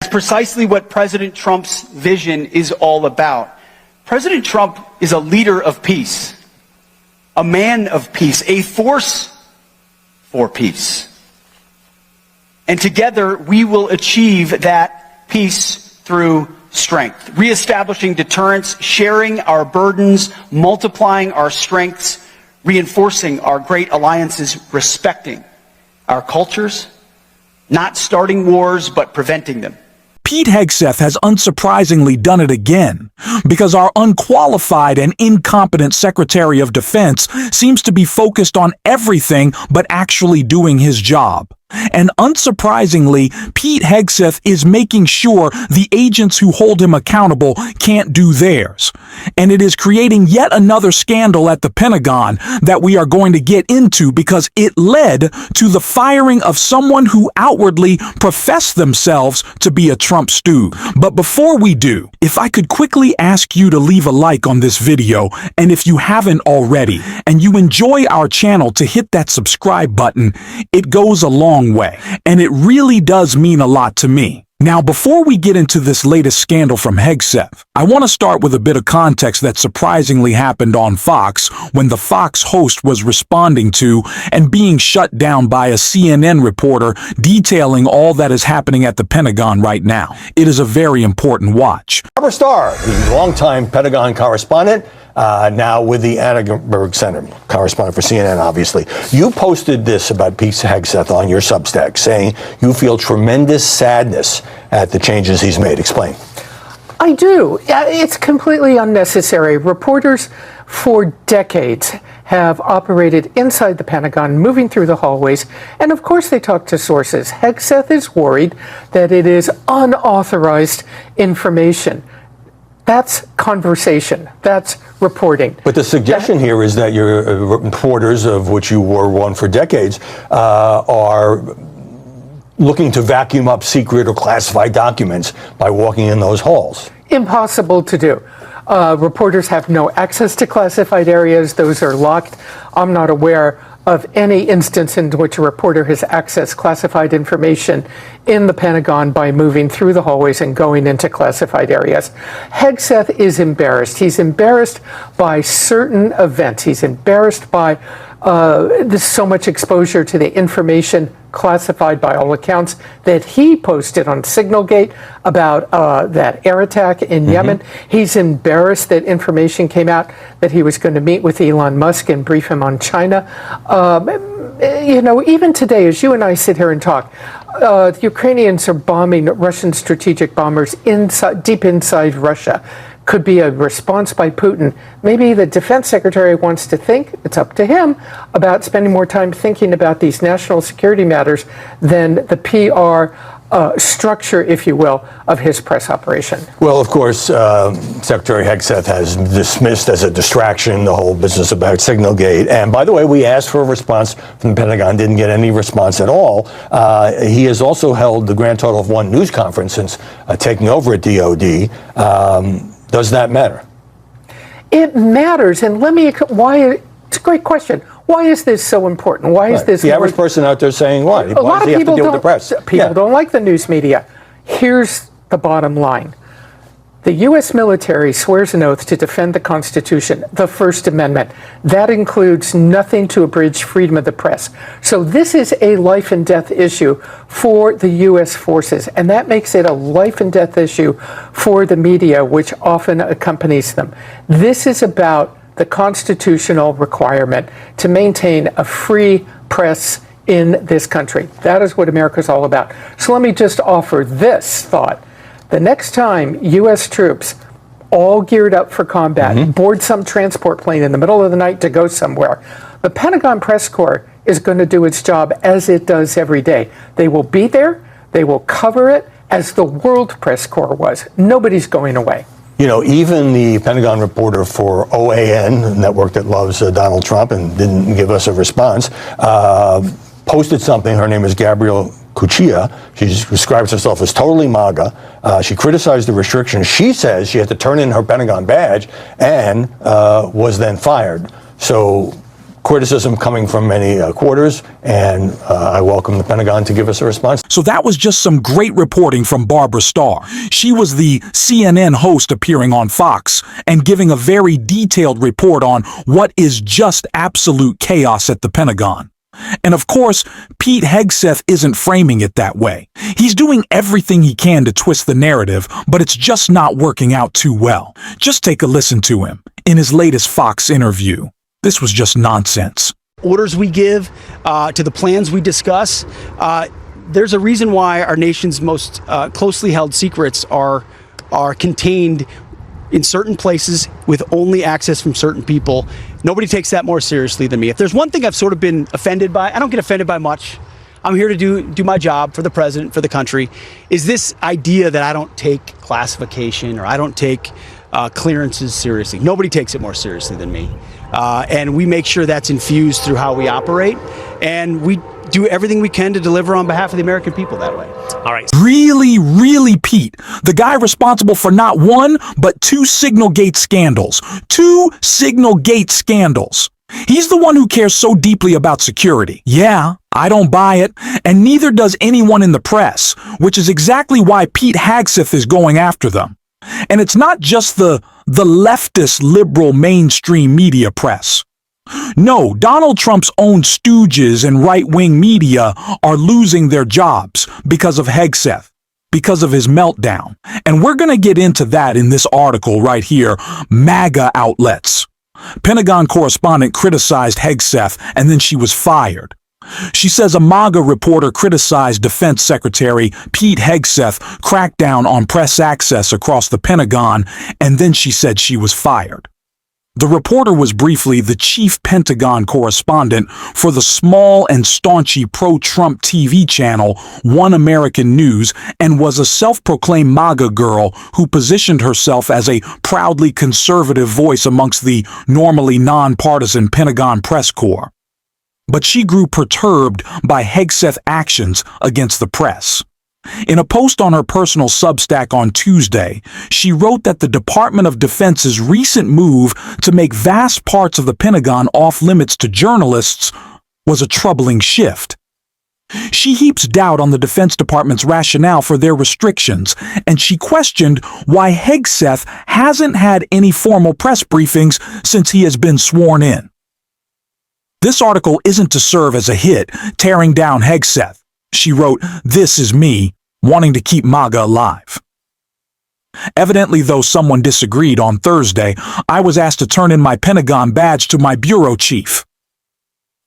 precisely what President Trump's vision is all about. President Trump is a leader of peace, a man of peace, a force for peace. And together we will achieve that peace through strength, reestablishing deterrence, sharing our burdens, multiplying our strengths, reinforcing our great alliances, respecting our cultures, not starting wars, but preventing them. Pete Hegseth has unsurprisingly done it again, because our unqualified and incompetent Secretary of Defense seems to be focused on everything but actually doing his job. And unsurprisingly, Pete Hegseth is making sure the agents who hold him accountable can't do theirs. And it is creating yet another scandal at the Pentagon that we are going to get into, because it led to the firing of someone who outwardly professed themselves to be a Trump stooge. But before we do, if I could quickly ask you to leave a like on this video, and if you haven't already, and you enjoy our channel, to hit that subscribe button. It goes a long way, and it really does mean a lot to me. Now, before we get into this latest scandal from Hegseth, I want to start with a bit of context that surprisingly happened on Fox when the Fox host was responding to and being shut down by a CNN reporter detailing all that is happening at the Pentagon right now. It is a very important watch. Barbara Starr, the longtime Pentagon correspondent, now with the Annenberg Center, correspondent for CNN, obviously. You posted this about Pete Hegseth on your Substack, saying you feel tremendous sadness at the changes he's made. Explain. I do. It's completely unnecessary. Reporters for decades have operated inside the Pentagon, moving through the hallways, and of course they talk to sources. Hegseth is worried that it is unauthorized information. That's conversation. That's reporting. But the suggestion here is that your reporters, of which you were one for decades, are looking to vacuum up secret or classified documents by walking in those halls. Impossible to do. Reporters have no access to classified areas. Those are locked. I'm not aware of any instance in which a reporter has accessed classified information in the Pentagon by moving through the hallways and going into classified areas. Hegseth is embarrassed. He's embarrassed by certain events. He's embarrassed by there's so much exposure to the information classified by all accounts that he posted on Signalgate about that air attack in Yemen. He's embarrassed that information came out that he was going to meet with Elon Musk and brief him on China. You know, even today, as you and I sit here and talk, the Ukrainians are bombing Russian strategic bombers deep inside Russia. Could be a response by Putin. Maybe the defense secretary wants to think, it's up to him, about spending more time thinking about these national security matters than the PR structure, if you will, of his press operation. Well, of course, Secretary Hegseth has dismissed as a distraction the whole business about Signalgate. And by the way, we asked for a response from the Pentagon, didn't get any response at all. He has also held the grand total of one news conference since taking over at DOD. Does that matter? It matters, and let me, it's a great question. Why is this so important? Why is this? The average person out there saying why? Why does he have to deal with the press? People don't like the news media. Here's the bottom line. The U.S. military swears an oath to defend the Constitution, the First Amendment. That includes nothing to abridge freedom of the press. So this is a life and death issue for the U.S. forces, and that makes it a life and death issue for the media, which often accompanies them. This is about the constitutional requirement to maintain a free press in this country. That is what America's all about. So let me just offer this thought. The next time U.S. troops, all geared up for combat, board some transport plane in the middle of the night to go somewhere, the Pentagon Press Corps is going to do its job as it does every day. They will be there, they will cover it as the World Press Corps was. Nobody's going away. You know, even the Pentagon reporter for OAN, a network that loves Donald Trump and didn't give us a response, posted something. Her name is Gabrielle Cuccia. She describes herself as totally MAGA. She criticized the restrictions. She says she had to turn in her Pentagon badge and was then fired. So criticism coming from many quarters, and I welcome the Pentagon to give us a response. So that was just some great reporting from Barbara Starr. She was the CNN host appearing on Fox and giving a very detailed report on what is just absolute chaos at the Pentagon. And of course, Pete Hegseth isn't framing it that way. He's doing everything he can to twist the narrative, but it's just not working out too well. Just take a listen to him in his latest Fox interview. This was just nonsense. Orders we give, to the plans we discuss, there's a reason why our nation's most closely held secrets are contained in certain places with only access from certain people. Nobody takes that more seriously than me. If there's one thing I've sort of been offended by, I don't get offended by much. I'm here to do my job for the president, for the country, is this idea that I don't take classification or I don't take clearances seriously. Nobody takes it more seriously than me. And we make sure that's infused through how we operate. And we do everything we can to deliver on behalf of the American people that way. All right. Really, Pete, the guy responsible for not one, but two Signalgate scandals. Two Signalgate scandals. He's the one who cares so deeply about security. Yeah, I don't buy it, and neither does anyone in the press, which is exactly why Pete Hegseth is going after them. And it's not just the leftist liberal mainstream media press. No, Donald Trump's own stooges and right-wing media are losing their jobs because of Hegseth, because of his meltdown. And we're going to get into that in this article right here, MAGA outlets. Pentagon correspondent criticized Hegseth and then she was fired. She says a MAGA reporter criticized Defense Secretary Pete Hegseth crackdown on press access across the Pentagon, and then she said she was fired. The reporter was briefly the chief Pentagon correspondent for the small and staunchy pro-Trump TV channel One American News and was a self-proclaimed MAGA girl who positioned herself as a proudly conservative voice amongst the normally nonpartisan Pentagon press corps. But she grew perturbed by Hegseth's actions against the press. In a post on her personal Substack on Tuesday, she wrote that the Department of Defense's recent move to make vast parts of the Pentagon off-limits to journalists was a troubling shift. She heaps doubt on the Defense Department's rationale for their restrictions, and she questioned why Hegseth hasn't had any formal press briefings since he has been sworn in. This article isn't to serve as a hit, tearing down Hegseth. She wrote, "This is me, wanting to keep MAGA alive." Evidently, though someone disagreed on Thursday, I was asked to turn in my Pentagon badge to my bureau chief.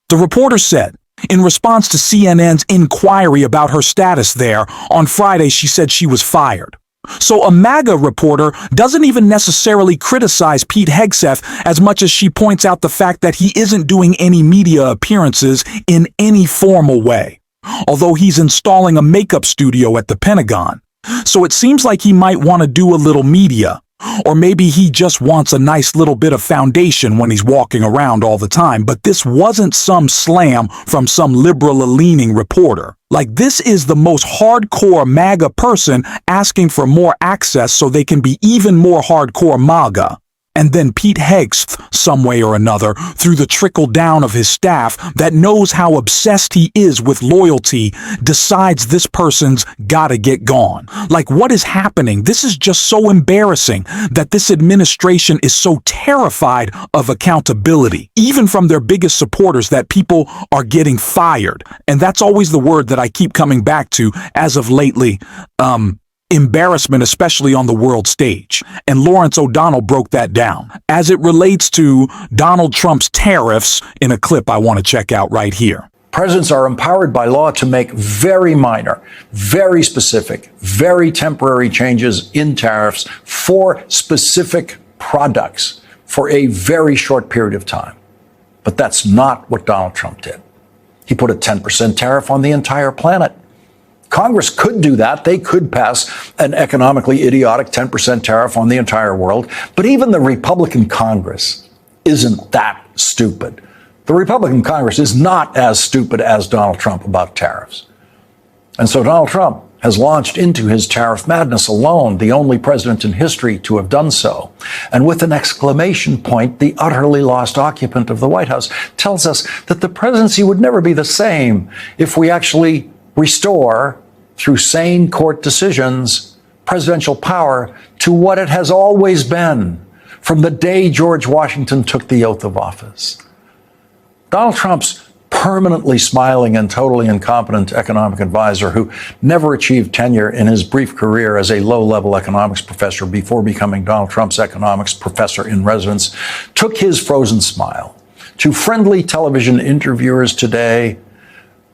The reporter said, in response to CNN's inquiry about her status there, on Friday she said she was fired. So a MAGA reporter doesn't even necessarily criticize Pete Hegseth as much as she points out the fact that he isn't doing any media appearances in any formal way, although he's installing a makeup studio at the Pentagon. So it seems like he might want to do a little media, or maybe he just wants a nice little bit of foundation when he's walking around all the time. But this wasn't some slam from some liberal-leaning reporter. Like, this is the most hardcore MAGA person asking for more access so they can be even more hardcore MAGA. And then Pete Hegseth, some way or another, through the trickle down of his staff that knows how obsessed he is with loyalty, decides this person's gotta get gone. Like, what is happening? This is just so embarrassing that this administration is so terrified of accountability, even from their biggest supporters, that people are getting fired. And that's always the word that I keep coming back to as of lately. Embarrassment, especially on the world stage. And Lawrence O'Donnell broke that down as it relates to Donald Trump's tariffs in a clip I want to check out right here. Presidents are empowered by law to make very minor, very specific, very temporary changes in tariffs for specific products for a very short period of time. But that's not what Donald Trump did. He put a 10% tariff on the entire planet. Congress could do that. They could pass an economically idiotic 10% tariff on the entire world. But even the Republican Congress isn't that stupid. The Republican Congress is not as stupid as Donald Trump about tariffs. And so Donald Trump has launched into his tariff madness alone, the only president in history to have done so. And with an exclamation point, the utterly lost occupant of the White House tells us that the presidency would never be the same if we actually restore, through sane court decisions, presidential power to what it has always been from the day George Washington took the oath of office. Donald Trump's permanently smiling and totally incompetent economic advisor who never achieved tenure in his brief career as a low-level economics professor before becoming Donald Trump's economics professor in residence, took his frozen smile to friendly television interviewers today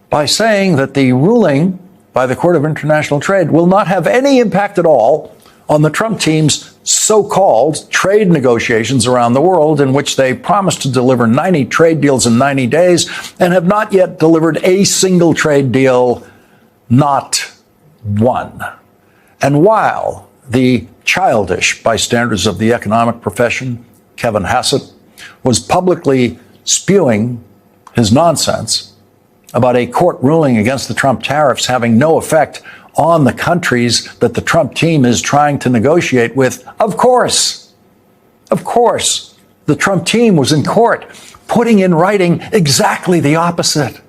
by saying that the ruling by the Court of International Trade will not have any impact at all on the Trump team's so-called trade negotiations around the world, in which they promised to deliver 90 trade deals in 90 days and have not yet delivered a single trade deal, not one. And while the childish, by standards of the economic profession, Kevin Hegseth, was publicly spewing his nonsense about a court ruling against the Trump tariffs having no effect on the countries that the Trump team is trying to negotiate with, of course, the Trump team was in court putting in writing exactly the opposite.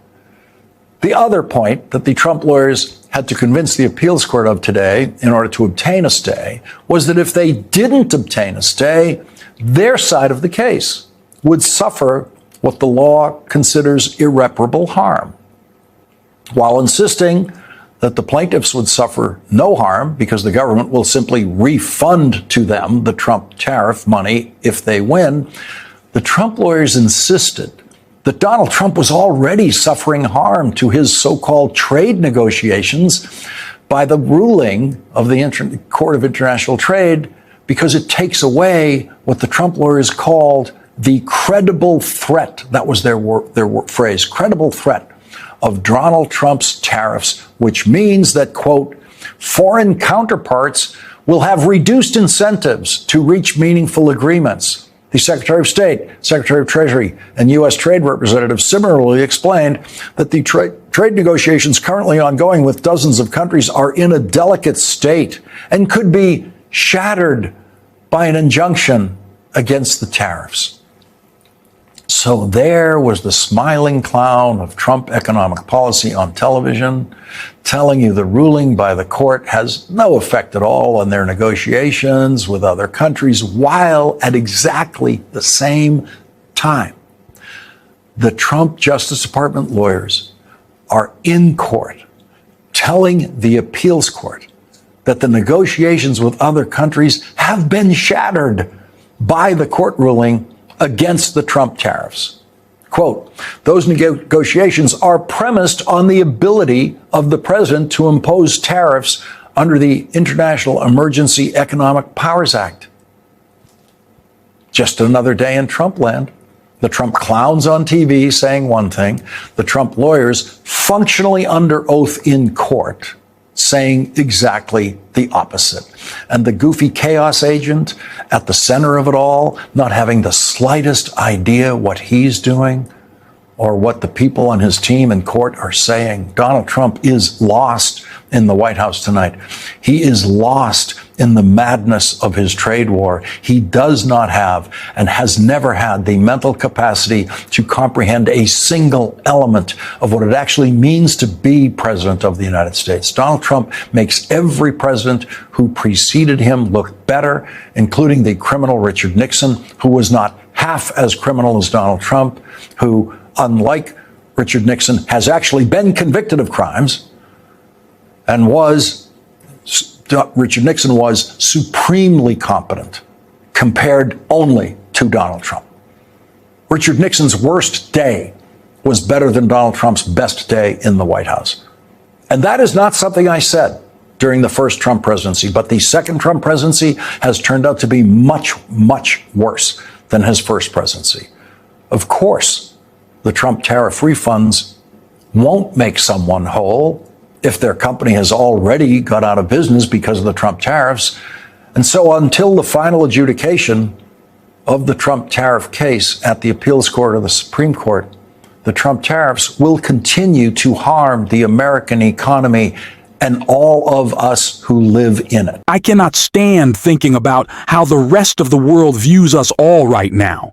The other point that the Trump lawyers had to convince the appeals court of today in order to obtain a stay was that if they didn't obtain a stay, their side of the case would suffer what the law considers irreparable harm, while insisting that the plaintiffs would suffer no harm because the government will simply refund to them the Trump tariff money if they win. The Trump lawyers insisted that Donald Trump was already suffering harm to his so-called trade negotiations by the ruling of the Court of International Trade, because it takes away what the Trump lawyers called the credible threat. That was their phrase, credible threat of Donald Trump's tariffs, which means that, quote, foreign counterparts will have reduced incentives to reach meaningful agreements. The Secretary of State, Secretary of Treasury, and U.S. Trade Representative similarly explained that the trade negotiations currently ongoing with dozens of countries are in a delicate state and could be shattered by an injunction against the tariffs. So there was the smiling clown of Trump economic policy on television, telling you the ruling by the court has no effect at all on their negotiations with other countries, while at exactly the same time, the Trump Justice Department lawyers are in court telling the appeals court that the negotiations with other countries have been shattered by the court ruling against the Trump tariffs. Quote, those negotiations are premised on the ability of the president to impose tariffs under the International Emergency Economic Powers Act. Just another day in Trump land. The Trump clowns on TV saying one thing, the Trump lawyers functionally under oath in court saying exactly the opposite. And the goofy chaos agent at the center of it all, not having the slightest idea what he's doing or what the people on his team in court are saying. Donald Trump is lost in the White House tonight. He is lost in the madness of his trade war. He does not have and has never had the mental capacity to comprehend a single element of what it actually means to be president of the United States. Donald Trump makes every president who preceded him look better, including the criminal Richard Nixon, who was not half as criminal as Donald Trump, who, unlike Richard Nixon, has actually been convicted of crimes and Richard Nixon was supremely competent compared only to Donald Trump. Richard Nixon's worst day was better than Donald Trump's best day in the White House. And that is not something I said during the first Trump presidency, but the second Trump presidency has turned out to be much, much worse than his first presidency. Of course, the Trump tariff refunds won't make someone whole if their company has already got out of business because of the Trump tariffs. And so until the final adjudication of the Trump tariff case at the appeals court or the Supreme Court, the Trump tariffs will continue to harm the American economy and all of us who live in it. I cannot stand thinking about how the rest of the world views us all right now.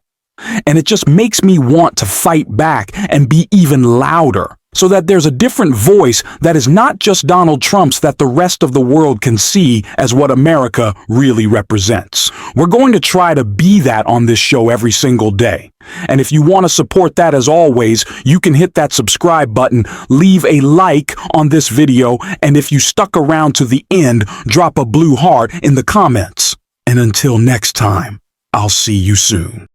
And it just makes me want to fight back and be even louder, so that there's a different voice that is not just Donald Trump's that the rest of the world can see as what America really represents. We're going to try to be that on this show every single day. And if you want to support that, as always, you can hit that subscribe button, leave a like on this video, and if you stuck around to the end, drop a blue heart in the comments. And until next time, I'll see you soon.